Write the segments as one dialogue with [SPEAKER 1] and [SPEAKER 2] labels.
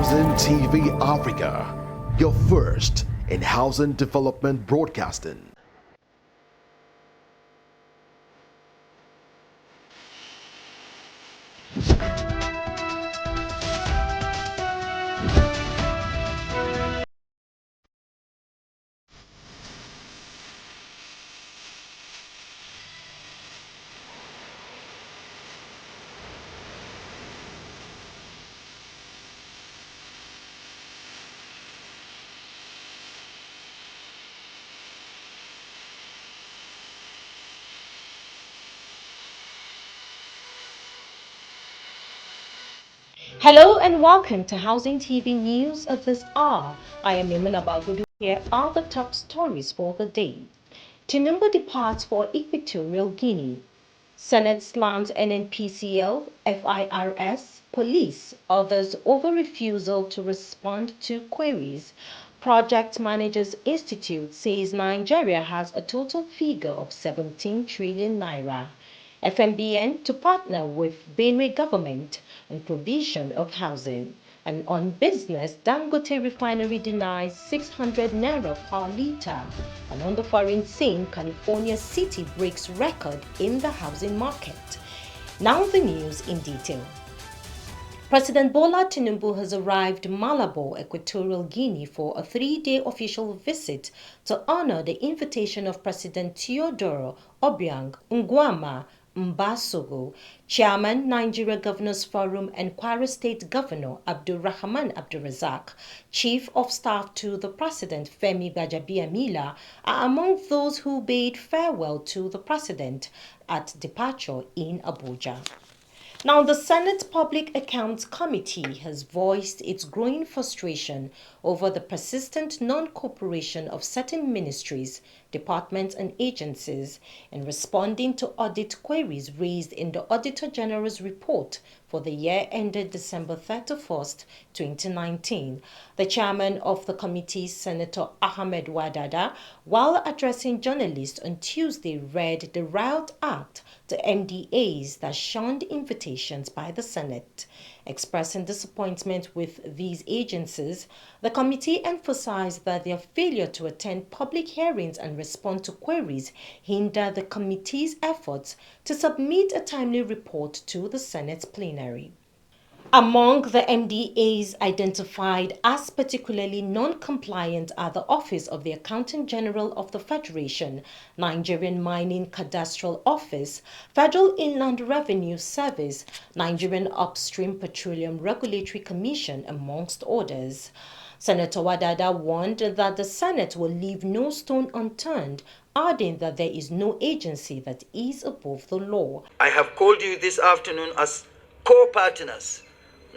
[SPEAKER 1] Housingtv Africa, your first in housing development broadcasting.
[SPEAKER 2] Hello and welcome to Housing TV News of this hour. I am Imana Bagudu. Here are the top stories for the day. Tinubu departs for Equatorial Guinea. Senate slams NNPCL, FIRS, police, others over refusal to respond to queries. Project Managers Institute says Nigeria has a total figure of 17 trillion naira. FMBN to partner with Benue government on provision of housing. And on business, Dangote refinery denies 600 naira per litre. And on the foreign scene, California City breaks record in the housing market. Now the news in detail. President Bola Tinubu has arrived Malabo, Equatorial Guinea for a 3-day official visit to honor the invitation of President Teodoro Obiang Nguema Mbasogo, Chairman, Nigeria Governors Forum, and Kwara State Governor Abdulrahman Abdulrazak, Chief of Staff to the President Femi Gbajabiamila, are among those who bade farewell to the President at departure in Abuja. Now, the Senate Public Accounts Committee has voiced its growing frustration over the persistent non-cooperation of certain ministries, departments, and agencies in responding to audit queries raised in the Auditor General's report for the year ended December 31st, 2019. The chairman of the committee, Senator Ahmed Wadada, while addressing journalists on Tuesday, read the Riot Act to MDAs that shunned invitations by the Senate. Expressing disappointment with these agencies, the committee emphasized that their failure to attend public hearings and respond to queries hinder the committee's efforts to submit a timely report to the Senate plenary. Among the MDAs identified as particularly non-compliant are the Office of the Accountant General of the Federation, Nigerian Mining Cadastral Office, Federal Inland Revenue Service, Nigerian Upstream Petroleum Regulatory Commission, amongst others. Senator Wadada warned that the Senate will leave no stone unturned, adding that there is no agency that is above the law.
[SPEAKER 3] I have called you this afternoon as co-partners,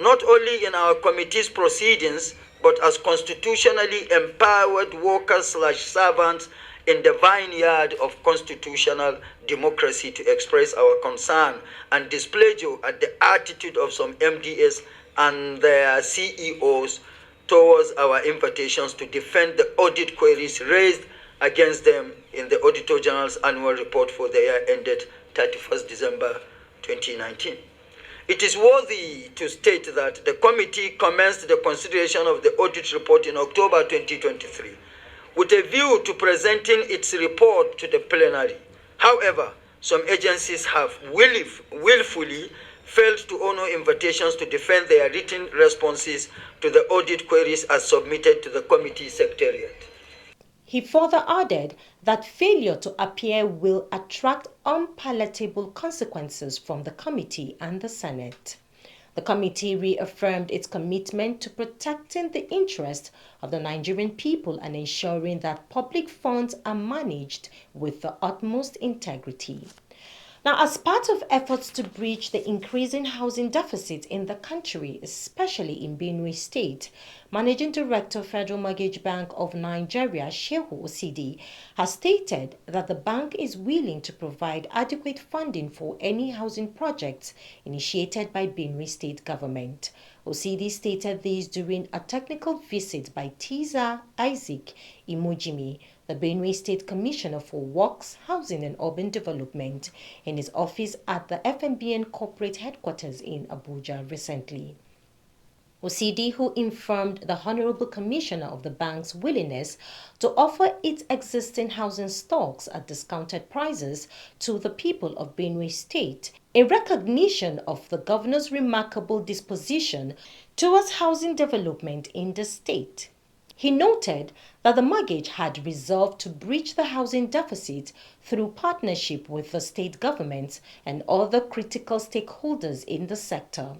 [SPEAKER 3] not only in our committee's proceedings, but as constitutionally empowered workers/servants in the vineyard of constitutional democracy to express our concern and displeasure at the attitude of some MDS and their CEOs towards our invitations to defend the audit queries raised against them in the Auditor General's annual report for the year ended 31st December 2019. It is worthy to state that the committee commenced the consideration of the audit report in October 2023 with a view to presenting its report to the plenary. However, some agencies have willfully failed to honor invitations to defend their written responses to the audit queries as submitted to the committee secretariat.
[SPEAKER 2] He further added that failure to appear will attract unpalatable consequences from the committee and the Senate. The committee reaffirmed its commitment to protecting the interests of the Nigerian people and ensuring that public funds are managed with the utmost integrity. Now, as part of efforts to bridge the increasing housing deficit in the country, especially in Benue State, Managing Director, Federal Mortgage Bank of Nigeria, Shehu Osidi, has stated that the bank is willing to provide adequate funding for any housing projects initiated by Benue State government. Osidi stated this during a technical visit by Tiza Isaac Imojimi, the Benue State Commissioner for Works, Housing and Urban Development, in his office at the FMBN corporate headquarters in Abuja recently. OCD, who informed the Honorable Commissioner of the bank's willingness to offer its existing housing stocks at discounted prices to the people of Benue State, in recognition of the governor's remarkable disposition towards housing development in the state. He noted that the mortgage had resolved to bridge the housing deficit through partnership with the state government and other critical stakeholders in the sector.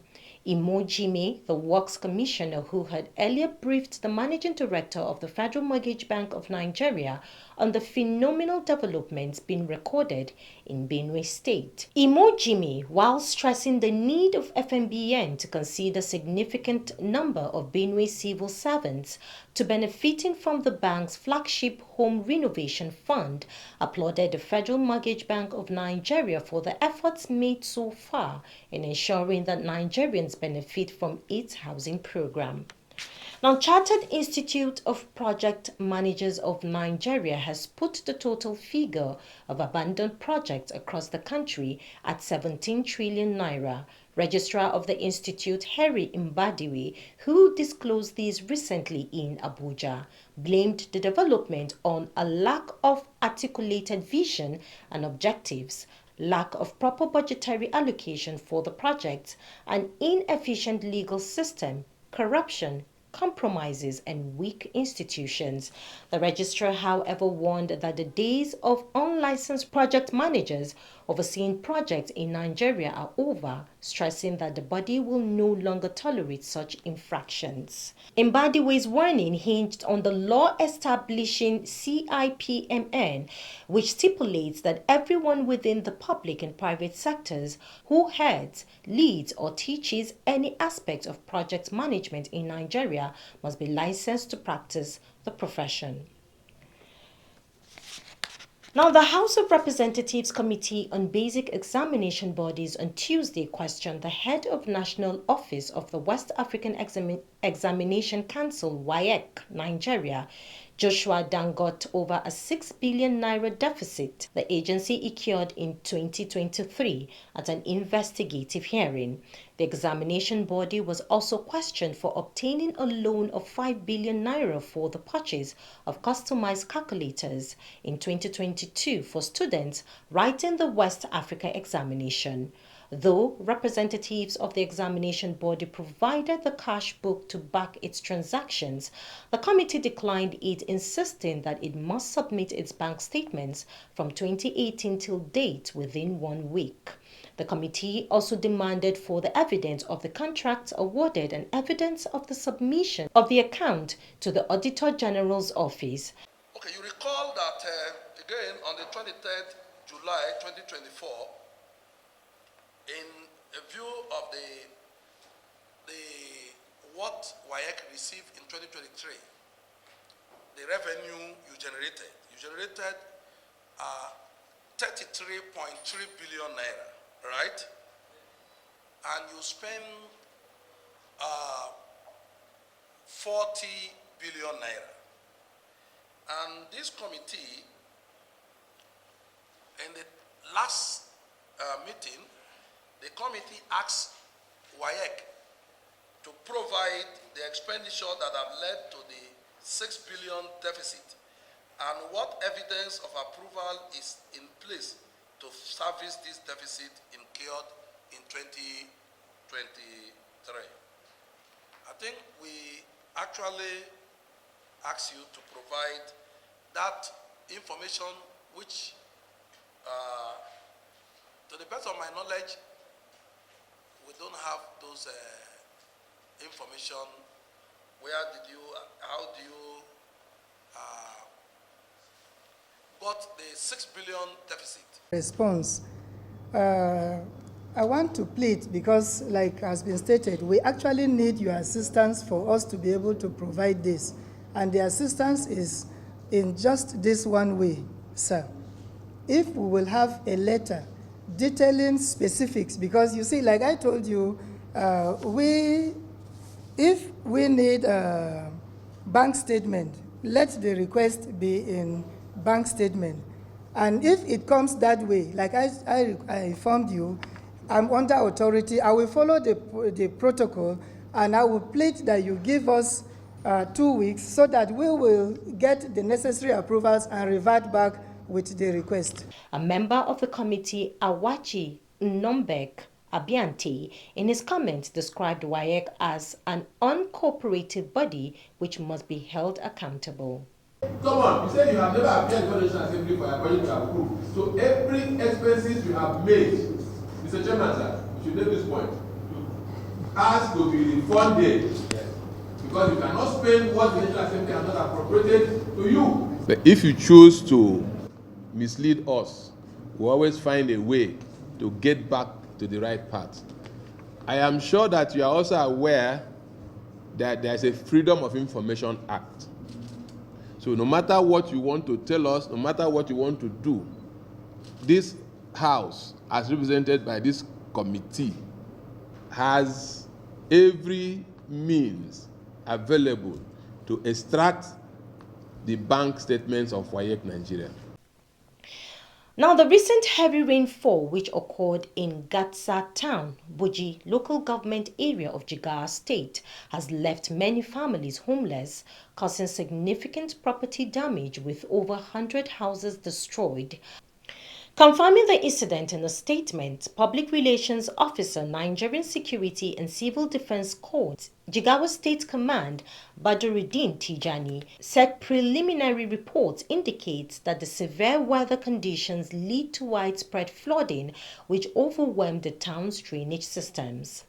[SPEAKER 2] Imo Jime, the Works Commissioner who had earlier briefed the Managing Director of the Federal Mortgage Bank of Nigeria on the phenomenal developments being recorded in Benue State. Imo Jime, while stressing the need of FMBN to consider significant number of Benue civil servants to benefiting from the bank's flagship home renovation fund, applauded the Federal Mortgage Bank of Nigeria for the efforts made so far in ensuring that Nigerians benefit from its housing program. Now, Chartered Institute of Project Managers of Nigeria has put the total figure of abandoned projects across the country at 17 trillion naira. Registrar of the institute, Harry Mbadiwe, who disclosed these recently in Abuja, blamed the development on a lack of articulated vision and objectives, lack of proper budgetary allocation for the projects, an inefficient legal system, corruption, compromises, and weak institutions. The registrar, however, warned that the days of unlicensed project managers overseeing projects in Nigeria are over, stressing that the body will no longer tolerate such infractions. Mbadiwe's warning hinged on the law establishing CIPMN, which stipulates that everyone within the public and private sectors who heads, leads, or teaches any aspect of project management in Nigeria must be licensed to practice the profession. Now, the House of Representatives Committee on Basic Examination Bodies on Tuesday questioned the head of National Office of the West African Examination Council, WAEC, Nigeria, Joshua Dangote, over a 6 billion naira deficit the agency incurred in 2023 at an investigative hearing. The examination body was also questioned for obtaining a loan of 5 billion naira for the purchase of customized calculators in 2022 for students writing the West Africa examination. Though representatives of the examination body provided the cash book to back its transactions, the committee declined it, insisting that it must submit its bank statements from 2018 till date within 1 week. The committee also demanded for the evidence of the contracts awarded and evidence of the submission of the account to the Auditor General's office.
[SPEAKER 4] Okay, you recall that again on the 23rd July 2024, in view of what WAEC received in 2023, the revenue you generated 33.3 billion naira, right? And you spend 40 billion naira. And this committee, in the last meeting, the committee asked WAEC to provide the expenditure that have led to the 6 billion deficit and what evidence of approval is in place to service this deficit incurred in 2023. I think we actually ask you to provide that information which, to the best of my knowledge, we don't have those information. How do you got the 6 billion deficit?
[SPEAKER 5] Response. I want to plead because, like has been stated, we actually need your assistance for us to be able to provide this. And the assistance is in just this one way, sir. If we will have a letter detailing specifics, because you see, like I told you, if we need a bank statement, let the request be in bank statement. And if it comes that way, like I informed you, I'm under authority, I will follow the protocol And I will plead that you give us 2 weeks so that we will get the necessary approvals and revert back with the request.
[SPEAKER 2] A member of the committee, Awachi Nombek Abiante, in his comments described WAEC as an uncooperative body which must be held accountable.
[SPEAKER 6] Come on, you say you have never appeared before the National Assembly for your budget to approve. So every expenses you have made, Mr. Chairman, sir, you should make this point, has to be refunded. Yes. Because you cannot spend what the National Assembly has not appropriated to you. But if you choose to mislead us, we always find a way to get back to the right path. I am sure that you are also aware that there is a Freedom of Information Act. So no matter what you want to tell us, no matter what you want to do, this House, as represented by this committee, has every means available to extract the bank statements of WAEC Nigeria.
[SPEAKER 2] Now, the recent heavy rainfall which occurred in Gatsa town, Buji local government area of Jigawa state, has left many families homeless, causing significant property damage with over 100 houses destroyed. Confirming the incident in a statement, Public Relations Officer, Nigerian Security and Civil Defense Corps, Jigawa State Command, Badruddin Tijani, said preliminary reports indicate that the severe weather conditions lead to widespread flooding, which overwhelmed the town's drainage systems.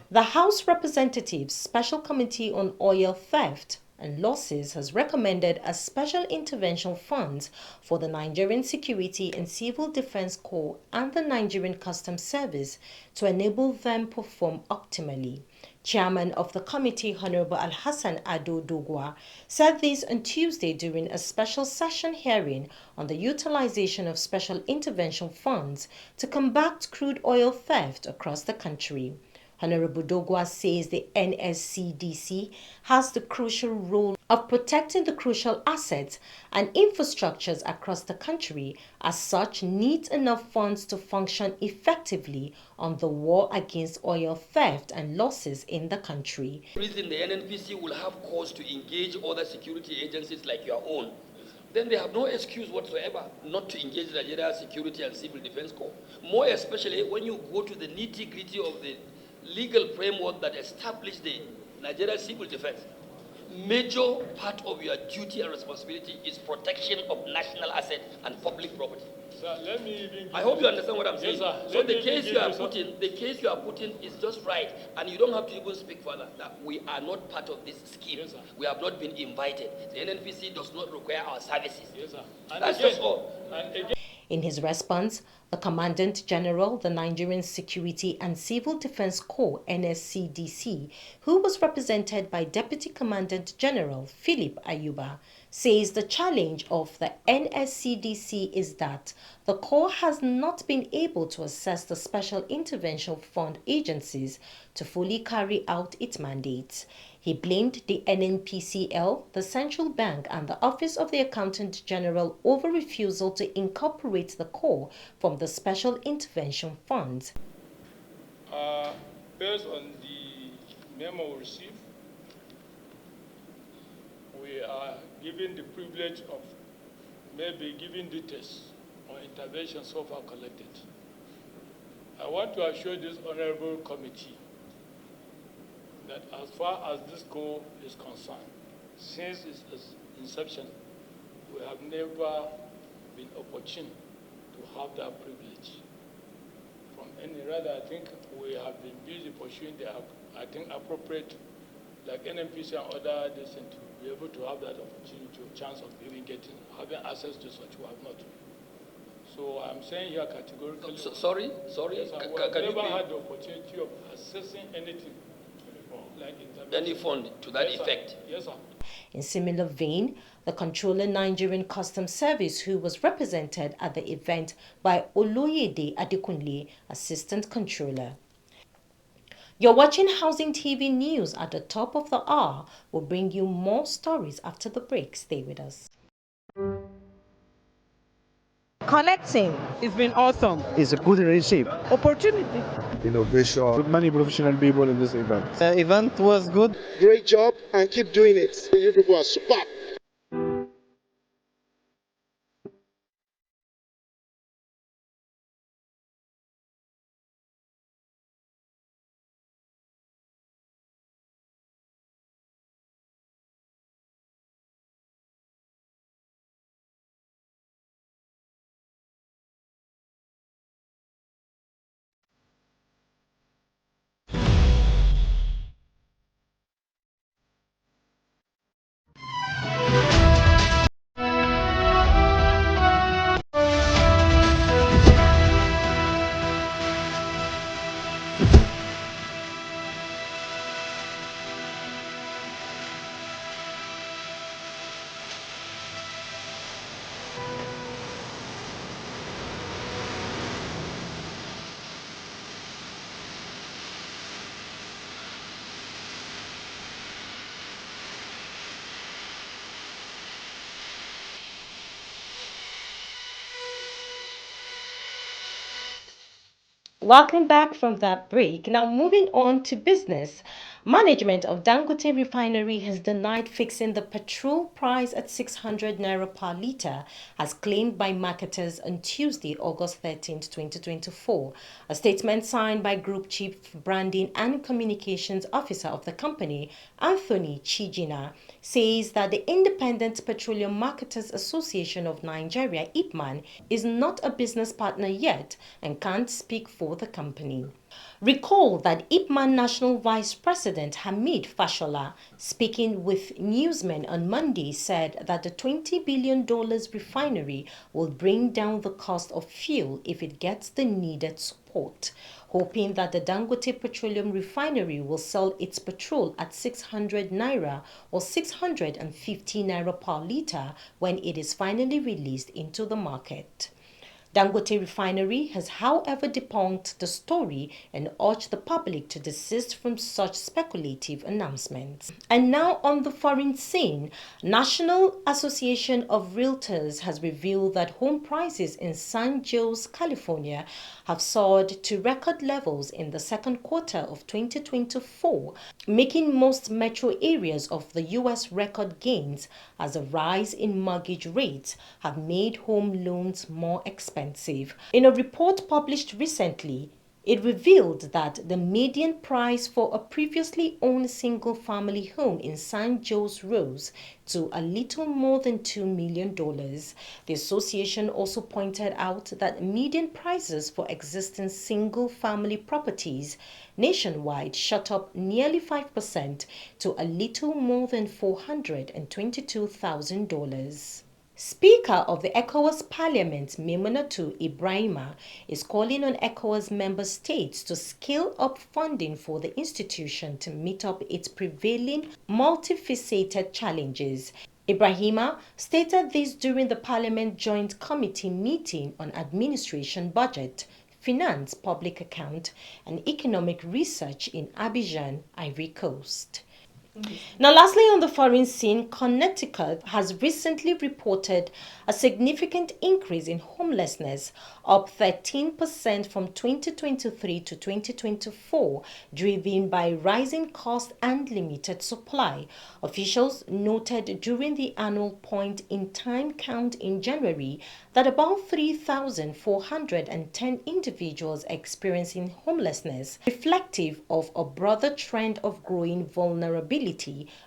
[SPEAKER 2] The House Representatives Special Committee on Oil Theft and Losses has recommended a special intervention fund for the Nigerian Security and Civil Defense Corps and the Nigerian Customs Service to enable them perform optimally. Chairman of the committee, Honorable Al-Hassan Ado Dogwa, said this on Tuesday during a special session hearing on the utilization of special intervention funds to combat crude oil theft across the country. Honorable Dogwa says the NSCDC has the crucial role of protecting the crucial assets and infrastructures across the country, as such needs enough funds to function effectively on the war against oil theft and losses in the country.
[SPEAKER 7] The reason the NNPC will have cause to engage other security agencies like your own, then they have no excuse whatsoever not to engage the Nigeria Security and Civil Defense Corps. More especially when you go to the nitty-gritty of the legal framework that established the Nigeria Civil Defense. Major part of your duty and responsibility is protection of national asset and public property.
[SPEAKER 8] Sir, let me even
[SPEAKER 7] I hope you understand what I'm saying.
[SPEAKER 8] Yes,
[SPEAKER 7] so the case you are putting is just right, and you don't have to even speak further. That we are not part of this scheme.
[SPEAKER 8] Yes, sir.
[SPEAKER 7] We have not been invited. The NNPC does not require our services.
[SPEAKER 8] Yes, sir.
[SPEAKER 7] That's just all.
[SPEAKER 2] In his response, the Commandant General, the Nigerian Security and Civil Defense Corps, NSCDC, who was represented by Deputy Commandant General Philip Ayuba, says the challenge of the NSCDC is that the Corps has not been able to assess the Special Intervention Fund agencies to fully carry out its mandates. He blamed the NNPCL, the Central Bank, and the Office of the Accountant General over refusal to incorporate the Corps from the Special Intervention Funds.
[SPEAKER 8] Based on the memo received, we are given the privilege of maybe giving details on intervention so far collected. I want to assure this honorable committee that as far as this goal is concerned, since its inception, we have never been opportune to have that privilege. From any rather, I think we have been busy pursuing the, I think, appropriate, like NMPC and other, to be able to have that opportunity or chance of even having access to such who have not. So I'm saying here categorically.
[SPEAKER 7] Sorry?
[SPEAKER 8] Yes, we have never had the opportunity of assessing anything. Like
[SPEAKER 7] any fund to that effect.
[SPEAKER 8] Yes, sir.
[SPEAKER 2] In similar vein, the Controller Nigerian Customs Service, who was represented at the event by Oloyede Adekunle, Assistant Controller. You're watching Housing TV News at the top of the hour. We'll bring you more stories after the break. Stay with us. Connecting.
[SPEAKER 9] It's been awesome.
[SPEAKER 10] It's a good receipt.
[SPEAKER 9] Opportunity.
[SPEAKER 11] Innovation.
[SPEAKER 10] With many professional people in this event.
[SPEAKER 11] The event was good.
[SPEAKER 12] Great job and keep doing it. You people are superb.
[SPEAKER 2] Welcome back from that break. Now, moving on to business. Management of Dangote Refinery has denied fixing the petrol price at 600 naira per litre, as claimed by marketers on Tuesday, August 13, 2024. A statement signed by Group Chief Branding and Communications Officer of the company, Anthony Chijina, says that the Independent Petroleum Marketers Association of Nigeria, IPMAN, is not a business partner yet and can't speak for the company. Recall that IPMAN National Vice President Hamid Fashola, speaking with newsmen on Monday, said that the $20 billion refinery will bring down the cost of fuel if it gets the needed support, hoping that the Dangote Petroleum Refinery will sell its petrol at 600 naira or 650 naira per litre when it is finally released into the market. Dangote Refinery has, however, debunked the story and urged the public to desist from such speculative announcements. And now on the foreign scene, National Association of Realtors has revealed that home prices in San Jose, California have soared to record levels in the second quarter of 2024, making most metro areas of the U.S. record gains as a rise in mortgage rates have made home loans more expensive. In a report published recently, it revealed that the median price for a previously owned single-family home in San Jose rose to a little more than $2 million. The association also pointed out that median prices for existing single-family properties nationwide shot up nearly 5% to a little more than $422,000. Speaker of the ECOWAS Parliament, Maimunatu Ibrahima, is calling on ECOWAS member states to scale up funding for the institution to meet up its prevailing multifaceted challenges. Ibrahima stated this during the Parliament Joint Committee meeting on Administration Budget, Finance, Public Account, and Economic Research in Abidjan, Ivory Coast. Now, lastly, on the foreign scene, Connecticut has recently reported a significant increase in homelessness, up 13% from 2023 to 2024, driven by rising cost and limited supply. Officials noted during the annual point-in-time count in January that about 3,410 individuals experiencing homelessness, reflective of a broader trend of growing vulnerability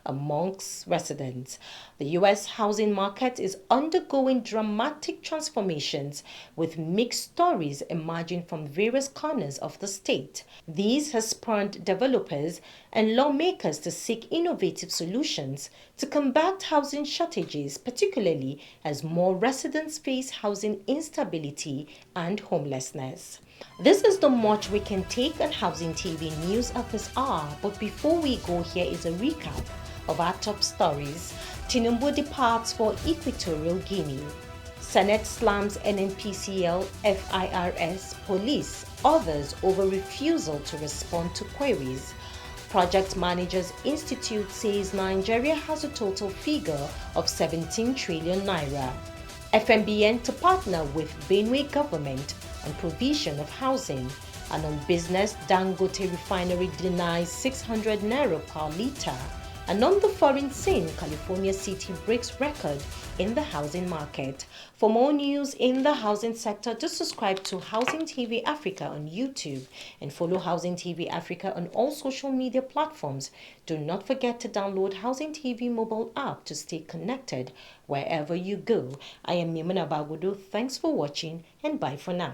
[SPEAKER 2] amongst residents. The U.S. housing market is undergoing dramatic transformations, with mixed stories emerging from various corners of the state. These has spurred developers and lawmakers to seek innovative solutions to combat housing shortages, particularly as more residents face housing instability and homelessness. This is the much we can take on Housing TV News of this hour, but before we go, here is a recap of our top stories. Tinubu departs for Equatorial Guinea. Senate slams NNPCL, FIRS, police, others over refusal to respond to queries. Project Managers Institute says Nigeria has a total figure of 17 trillion naira. FMBN to partner with Benue government on provision of housing. And on business, Dangote refinery denies 600 naira per litre. And on the foreign scene, California City breaks record in the housing market. For more news in the housing sector, just subscribe to Housing TV Africa on YouTube and follow Housing TV Africa on all social media platforms. Do not forget to download Housing TV mobile app to stay connected wherever you go. I am Nimana Bagudu. Thanks for watching and bye for now.